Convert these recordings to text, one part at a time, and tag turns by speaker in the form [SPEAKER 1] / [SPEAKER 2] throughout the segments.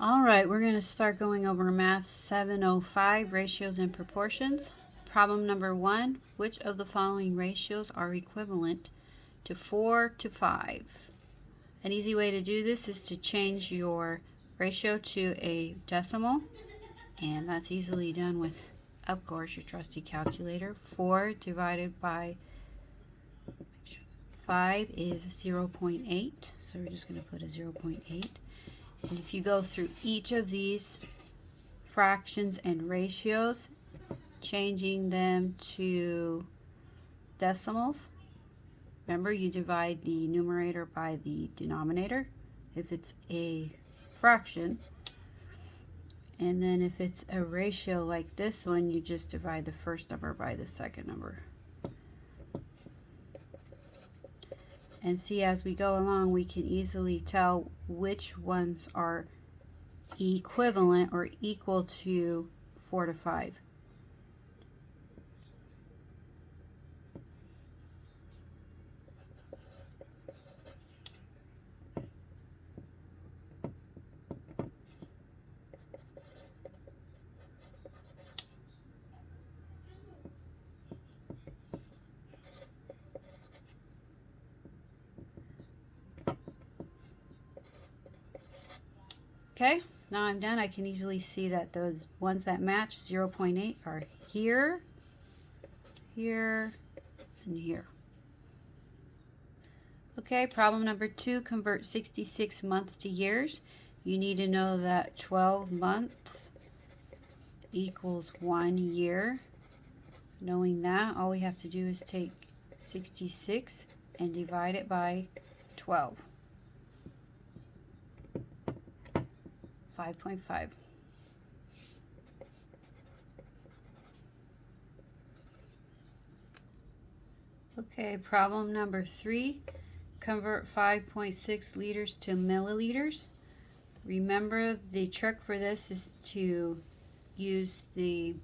[SPEAKER 1] All right, we're going to start going over Math 705, ratios and proportions. Problem number 1, which of the following ratios are equivalent to 4 to 5? An easy way to do this is to change your ratio to a decimal, and that's easily done with, of course, your trusty calculator. 4 divided by 5 is 0.8, so we're just going to put a 0.8. And if you go through each of these fractions and ratios, changing them to decimals, remember you divide the numerator by the denominator if it's a fraction, and then if it's a ratio like this one, you just divide the first number by the second number. And see, as we go along, we can easily tell which ones are equivalent or equal to 4 to 5. Okay, now I'm done. I can easily see that those ones that match 0.8 are here, here, and here. Okay, problem number 2, convert 66 months to years. You need to know that 12 months equals 1 year. Knowing that, all we have to do is take 66 and divide it by 12. 5.5. Okay, problem number 3, convert 5.6 liters to milliliters. Remember, the trick for this is to use the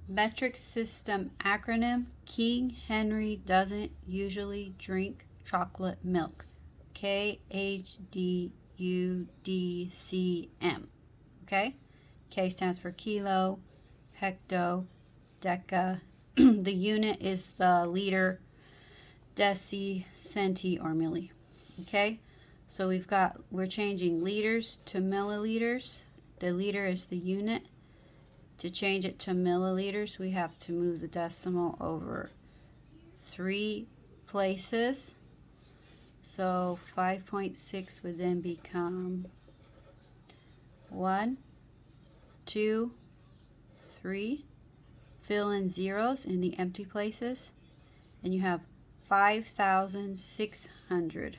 [SPEAKER 1] metric system acronym. King Henry doesn't usually drink chocolate milk. KHDUDCM. Okay? K stands for kilo, hecto, deca. The unit is the liter, deci, centi, or milli. Okay? So we're changing liters to milliliters. The liter is the unit. To change it to milliliters, we have to move the decimal over 3 places. So 5.6 would then become 1, 2, 3. Fill in zeros in the empty places, and you have 5,600.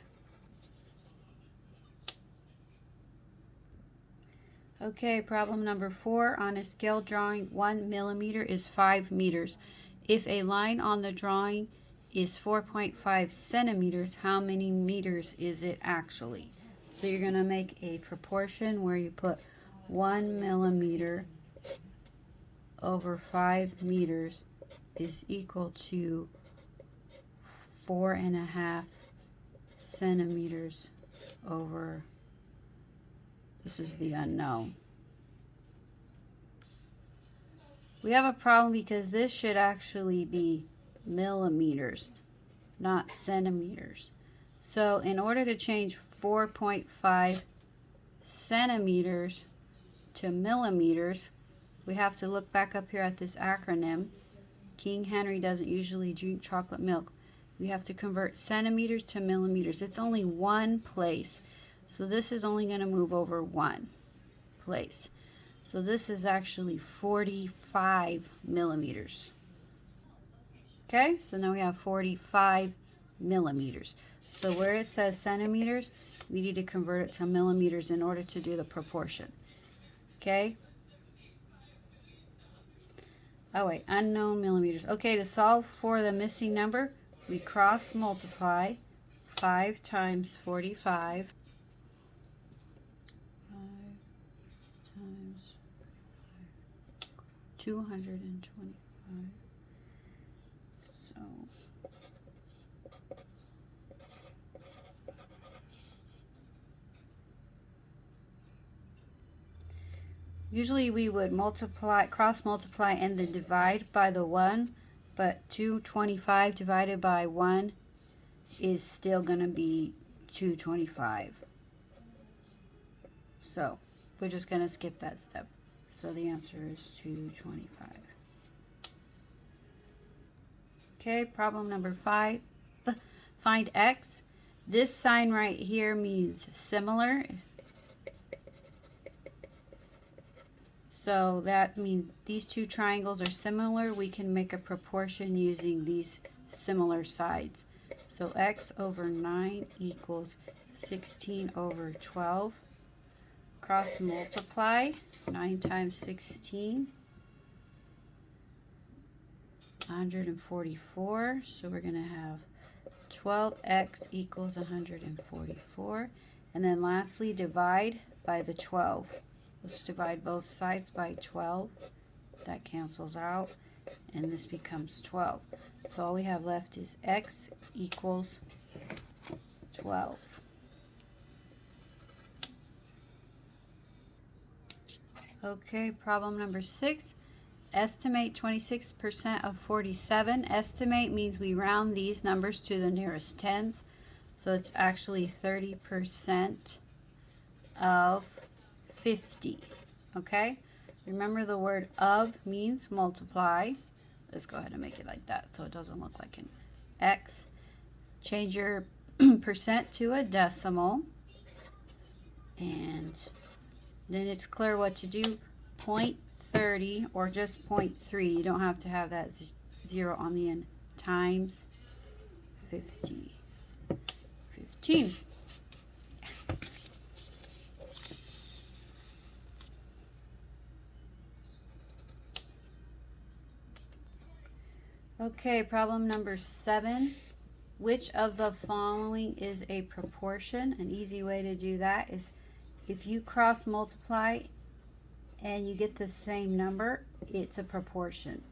[SPEAKER 1] Okay, problem number 4. On a scale drawing, 1 millimeter is 5 meters. If a line on the drawing is 4.5 centimeters, how many meters is it actually? So you're going to make a proportion where you put 1 millimeter over 5 meters is equal to 4.5 centimeters over, this is the unknown. We have a problem because this should actually be millimeters, not centimeters. So in order to change 4.5 centimeters to millimeters, we have to look back up here at this acronym. King Henry doesn't usually drink chocolate milk. We have to convert centimeters to millimeters. It's only one place. So this is only going to move over one place. So this is actually 45 millimeters. Okay, so now we have 45 millimeters. So where it says centimeters, we need to convert it to millimeters in order to do the proportion. Okay? Oh wait, unknown millimeters. Okay, to solve for the missing number, we cross multiply 5 times 45. 5 times 225. So Usually we would multiply, cross multiply and then divide by the 1, but 225 divided by 1 is still going to be 225. So we're just going to skip that step. So the answer is 225. Okay, problem number 5. Find x. This sign right here means similar. So that means these two triangles are similar. We can make a proportion using these similar sides. So x over 9 equals 16 over 12. Cross multiply. 9 times 16. 144. So we're going to have 12x equals 144. And then lastly, divide by the 12. Let's divide both sides by 12. That cancels out. And this becomes 12. So all we have left is x equals 12. Okay, problem number 6. Estimate 26% of 47. Estimate means we round these numbers to the nearest tens. So it's actually 30% of 50. Okay? Remember the word of means multiply. Let's go ahead and make it like that so it doesn't look like an X. Change your percent to a decimal. And then it's clear what to do. 0.30 or just 0.3. You don't have to have that 0 on the end. Times 15. Okay, problem number 7. Which of the following is a proportion? An easy way to do that is if you cross multiply and you get the same number, it's a proportion.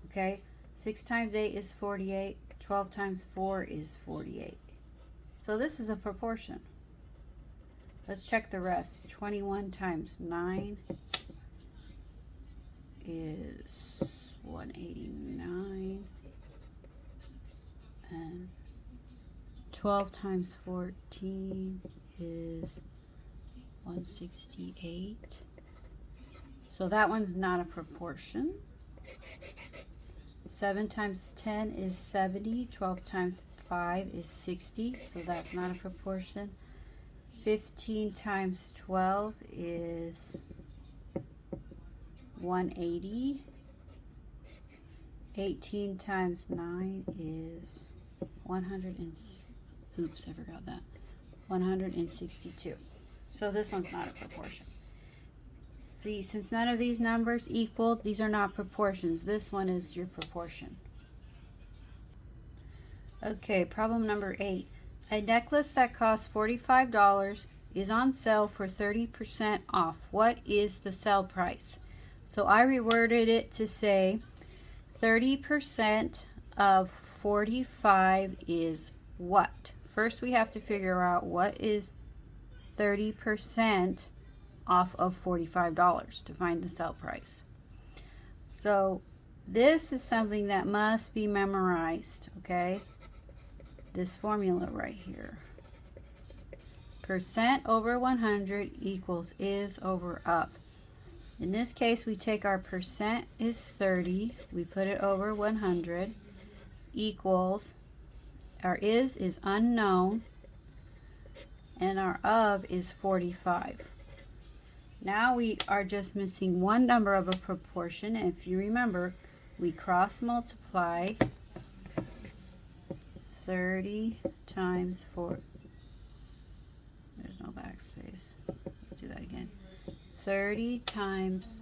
[SPEAKER 1] Okay? 6 times 8 is 48. 12 times 4 is 48. So this is a proportion. Let's check the rest. 21 times 9 is 189. And 12 times 14 is 168. So that one's not a proportion. 7 times 10 is 70. 12 times 5 is 60. So that's not a proportion. 15 times 12 is 180. 18 times 9 is 162. So this one's not a proportion. See, since none of these numbers equal, these are not proportions. This one is your proportion. Okay, problem number 8. A necklace that costs $45 is on sale for 30% off. What is the sale price? So I reworded it to say 30% of 45 is what? First we have to figure out what is 30% off of $45 to find the sale price. So this is something that must be memorized, okay? This formula right here. Percent over 100 equals is over of. In this case, we take our percent is 30, we put it over 100, equals, our is unknown, and our of is 45. Now we are just missing one number of a proportion. And if you remember, we cross multiply 30 times 4. There's no backspace. Let's do that again. 30 times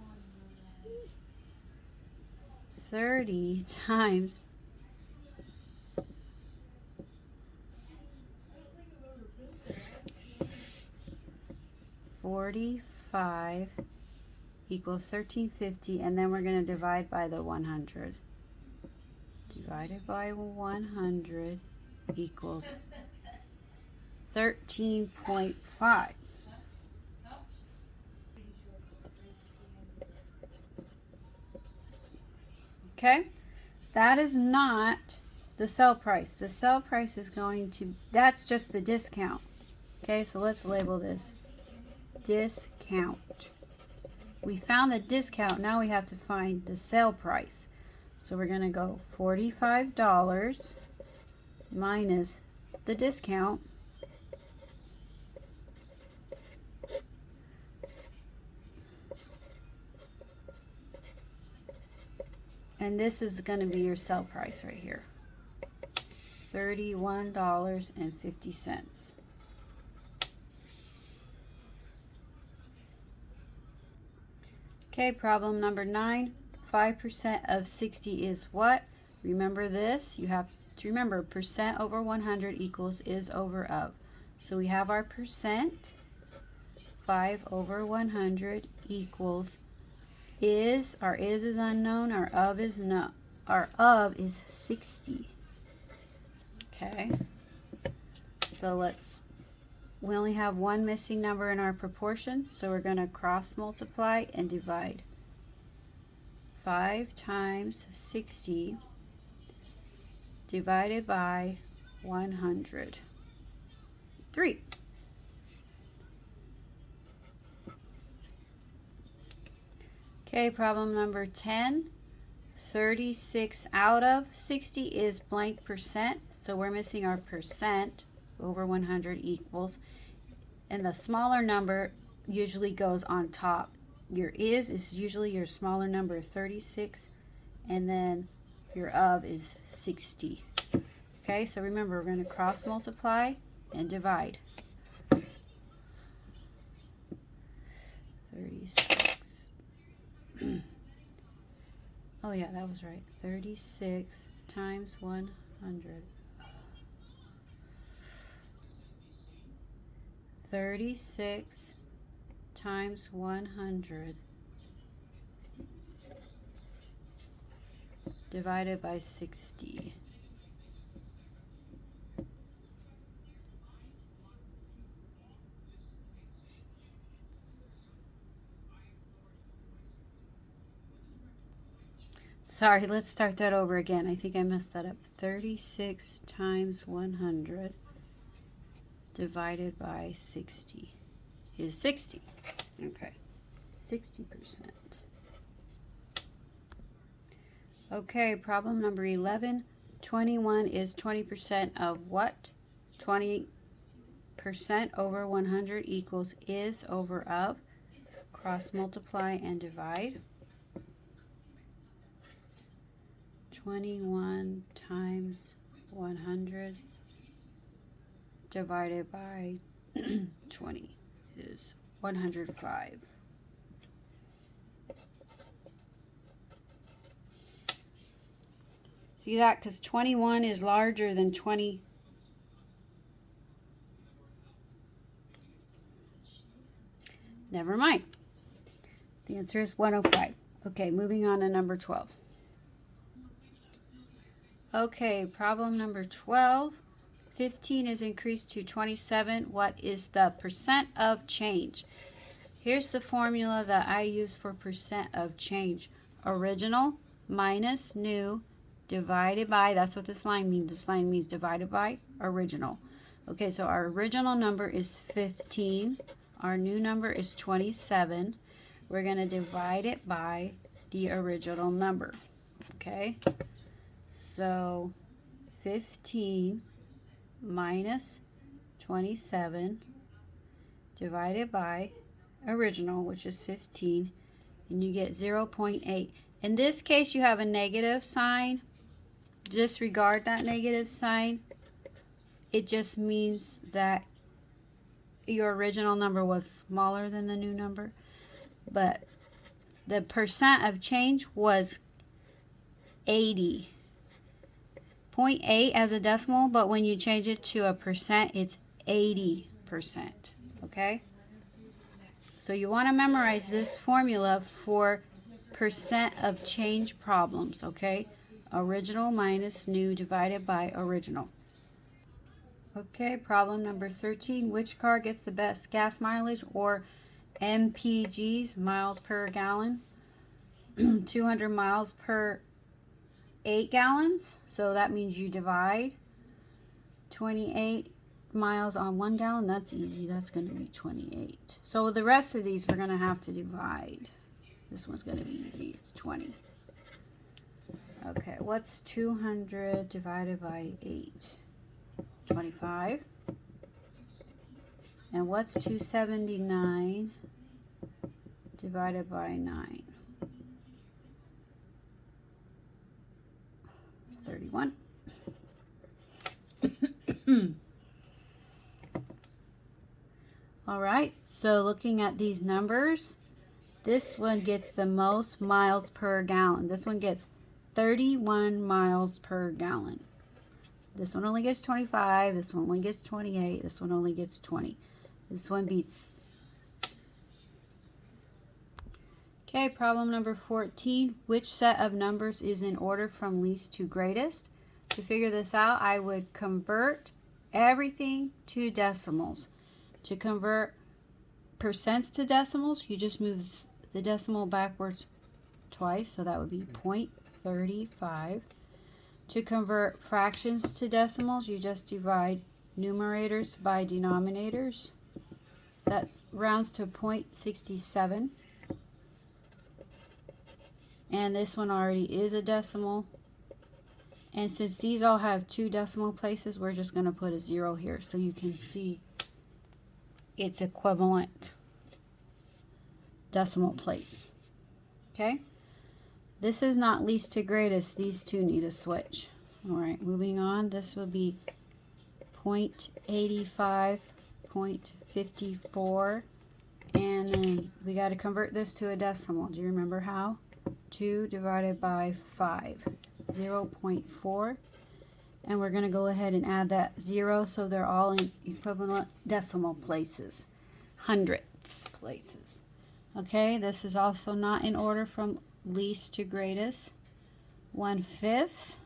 [SPEAKER 1] 45 equals 1350, and then we're going to divide by the 100. Divided by 100 equals 13.5. Okay, that is not the sell price. The sell price is going to, that's just the discount. Okay, so let's label this discount. We found the discount, now we have to find the sale price. So we're going to go $45 minus the discount. And this is going to be your sell price right here. $31.50. Okay, problem number 9. 5% of 60 is what? Remember this. You have to remember percent over 100 equals is over of. So we have our percent. 5 over 100 equals is. Our is unknown. Our of is not. Our of is 60. Okay. So we only have one missing number in our proportion, so we're going to cross multiply and divide. 5 times 60 divided by 100. 3. Okay, problem number 10. 36 out of 60 is blank percent, so we're missing our percent. Over 100 equals, and the smaller number usually goes on top. Your is usually your smaller number, 36, and then your of is 60. Okay, so remember, we're going to cross multiply and divide. 36. Oh yeah, that was right. 36 times 100. 36 times 100 divided by 60. Sorry, let's start that over again. I think I messed that up. 36 times 100 divided by 60 is 60. Okay, 60%. Okay, problem number 11. 21 is 20% of what? 20% over 100 equals is over of. Cross multiply and divide. 21 times 100 divided by 20 is 105. See that? Because 21 is larger than 20. Never mind. The answer is 105. Okay, moving on to number 12. Okay, problem number 12. 15 is increased to 27. What is the percent of change? Here's the formula that I use for percent of change. Original minus new divided by, that's what this line means. This line means divided by original. Okay, so our original number is 15. Our new number is 27. We're going to divide it by the original number. Okay, so 15 minus 27 divided by original, which is 15, and you get 0.8. In this case, you have a negative sign. Disregard that negative sign. It just means that your original number was smaller than the new number, but the percent of change was 80. 0.8 as a decimal, but when you change it to a percent, it's 80%. Okay? So you want to memorize this formula for percent of change problems. Okay? Original minus new divided by original. Okay, problem number 13. Which car gets the best gas mileage, or MPGs, miles per gallon? 200 miles per 8 gallons. So that means you divide 28 miles on 1 gallon. That's easy. That's going to be 28. So the rest of these we're going to have to divide. This one's going to be easy. It's 20. Okay, what's 200 divided by 8? 25. And what's 279 divided by 9? 31. All right, so looking at these numbers, this one gets the most miles per gallon. This one gets 31 miles per gallon. This one only gets 25. This one only gets 28. This one only gets 20. This one beats. Okay, problem number 14. Which set of numbers is in order from least to greatest? To figure this out, I would convert everything to decimals. To convert percents to decimals, you just move the decimal backwards twice, so that would be 0.35. To convert fractions to decimals, you just divide numerators by denominators. That rounds to 0.67. And this one already is a decimal. And since these all have 2 decimal places, we're just going to put a 0 here so you can see its equivalent decimal place. Okay? This is not least to greatest. These two need a switch. All right, moving on. This will be 0.85, 0.54. And then we got to convert this to a decimal. Do you remember how? 2 divided by 5, 0.4. And we're going to go ahead and add that 0 so they're all in equivalent decimal places, hundredths places. Okay, this is also not in order from least to greatest. 1/5.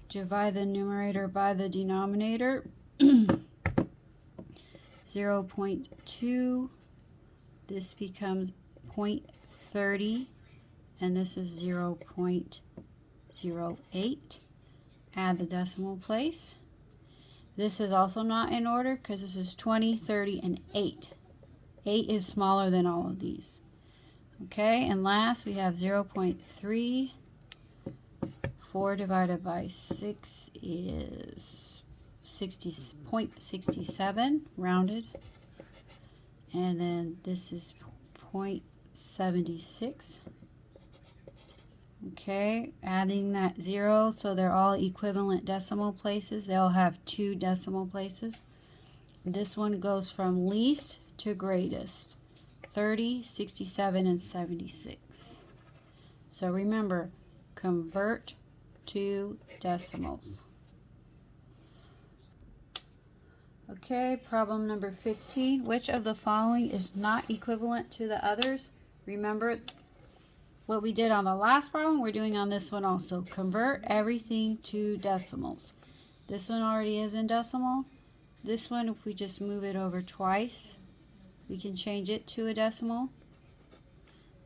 [SPEAKER 1] Divide the numerator by the denominator. 0.2. This becomes 0.30. And this is 0.08. Add the decimal place. This is also not in order because this is 20, 30, and 8. 8 is smaller than all of these. Okay, and last we have 0.3. 4 divided by 6 is 0.67, rounded. And then this is 0.76. Okay, adding that 0, so they're all equivalent decimal places. They all have 2 decimal places. This one goes from least to greatest. 30, 67, and 76. So remember, convert to decimals. Okay, problem number 15. Which of the following is not equivalent to the others? Remember what we did on the last problem, we're doing on this one also. Convert everything to decimals. This one already is in decimal. This one, if we just move it over twice, we can change it to a decimal.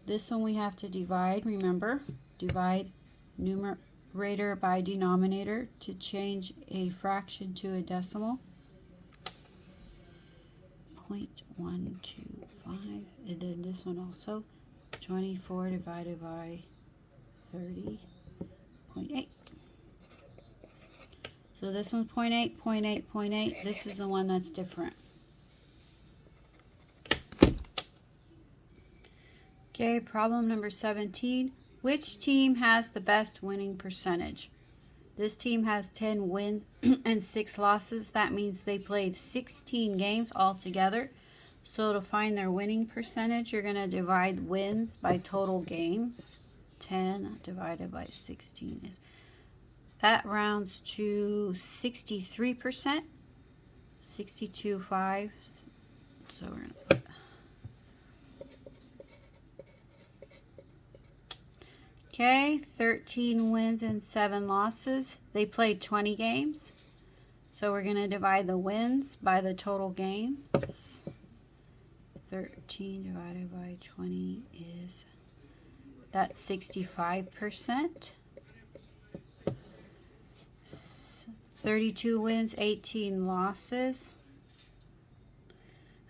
[SPEAKER 1] This one we have to divide, remember. Divide numerator by denominator to change a fraction to a decimal. 0.125. And then this one also. 24 divided by 30.8. So this one's 0.8, 0.8, 0.8. This is the one that's different. Okay, problem number 17. Which team has the best winning percentage? This team has 10 wins and 6 losses. That means they played 16 games altogether. So to find their winning percentage, you're going to divide wins by total games. 10 divided by 16 is, that rounds to 63%. 62.5. So we're going to put. Okay, 13 wins and 7 losses. They played 20 games. So we're going to divide the wins by the total games. 13 divided by 20 is, that's 65%. 32 wins, 18 losses.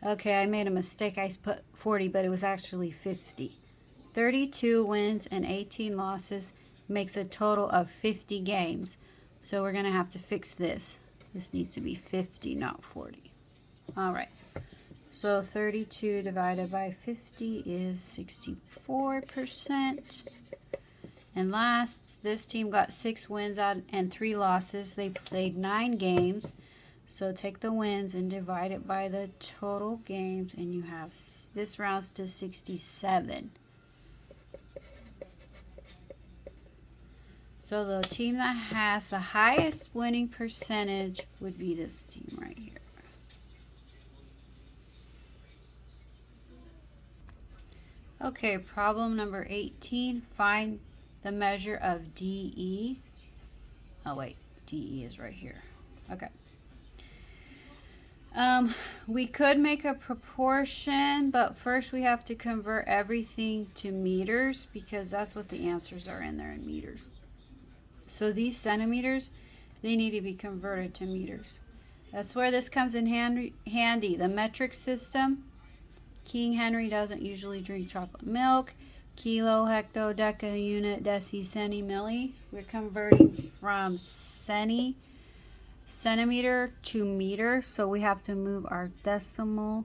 [SPEAKER 1] Okay, I made a mistake. I put 40, but it was actually 50. 32 wins and 18 losses makes a total of 50 games. So we're going to have to fix this. This needs to be 50, not 40. All right. So 32 divided by 50 is 64%. And last, this team got 6 wins and 3 losses. They played 9 games. So take the wins and divide it by the total games, and you have, this rounds to 67. So the team that has the highest winning percentage would be this team right here. Okay, problem number 18. Find the measure of DE. Oh wait, DE is right here. Okay. We could make a proportion, but first we have to convert everything to meters because that's what the answers are in there in meters. So these centimeters, they need to be converted to meters. That's where this comes in handy. The metric system. King Henry doesn't usually drink chocolate milk. Kilo, hecto, deca, unit, deci, centi, milli. We're converting from centimeter to meter, so we have to move our decimal.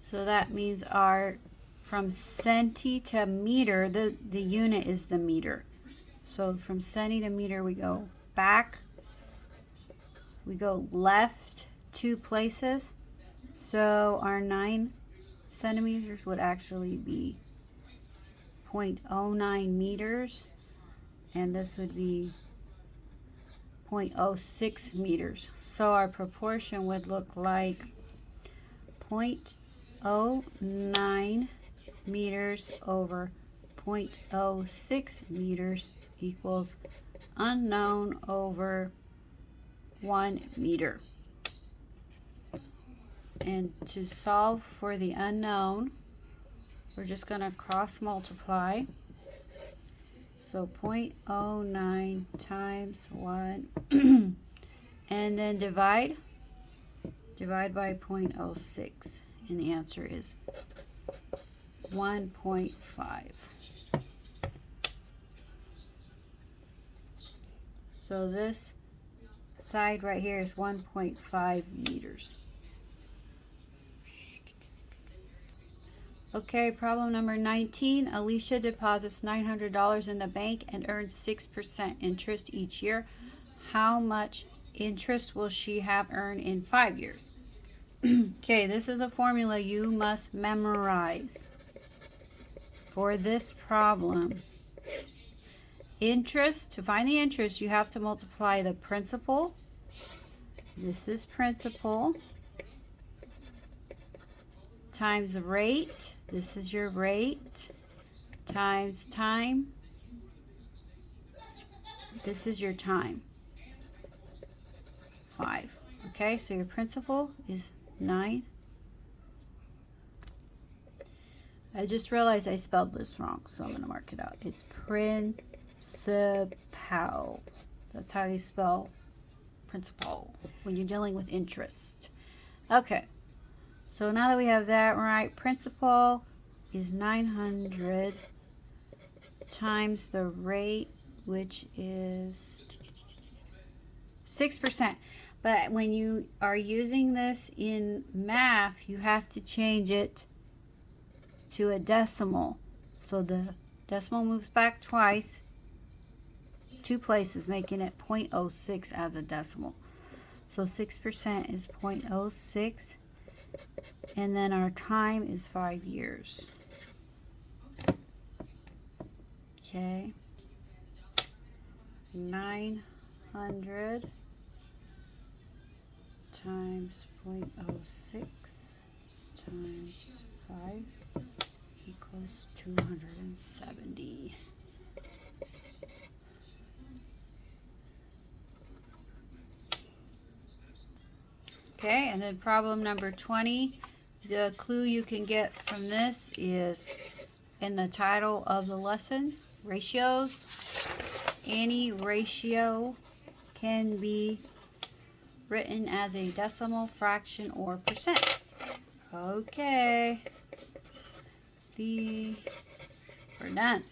[SPEAKER 1] So that means our from centi to meter, the unit is the meter. So from centi to meter, we go back. We go left 2 places. So our 9 centimeters would actually be 0.09 meters. And this would be 0.06 meters. So our proportion would look like 0.09 meters over 0.06 meters equals unknown over 1 meter. And to solve for the unknown, we're just going to cross multiply. So 0.09 times 1 and then divide by 0.06, and the answer is 1.5. So this side right here is 1.5 meters. Okay, problem number 19. Alicia deposits $900 in the bank and earns 6% interest each year. How much interest will she have earned in 5 years? Okay, this is a formula you must memorize for this problem. Interest, to find the interest, you have to multiply the principal. This is principal. Times the rate. This is your rate. Times time. This is your time. 5. Okay, so your principal is 9. I just realized I spelled this wrong, so I'm going to mark it out. It's principal. That's how you spell principal when you're dealing with interest. Okay, so now that we have that right, principal is 900 times the rate, which is 6%. But when you are using this in math, you have to change it to a decimal. So the decimal moves back twice, 2 places, making it 0.06 as a decimal. So 6% is 0.06. And then our time is 5 years. Okay. 900 times 0.06 times 5 equals 270. Okay, and then problem number 20. The clue you can get from this is in the title of the lesson. ratios. Any ratio can be written as a decimal, fraction, or percent. Okay. We're done.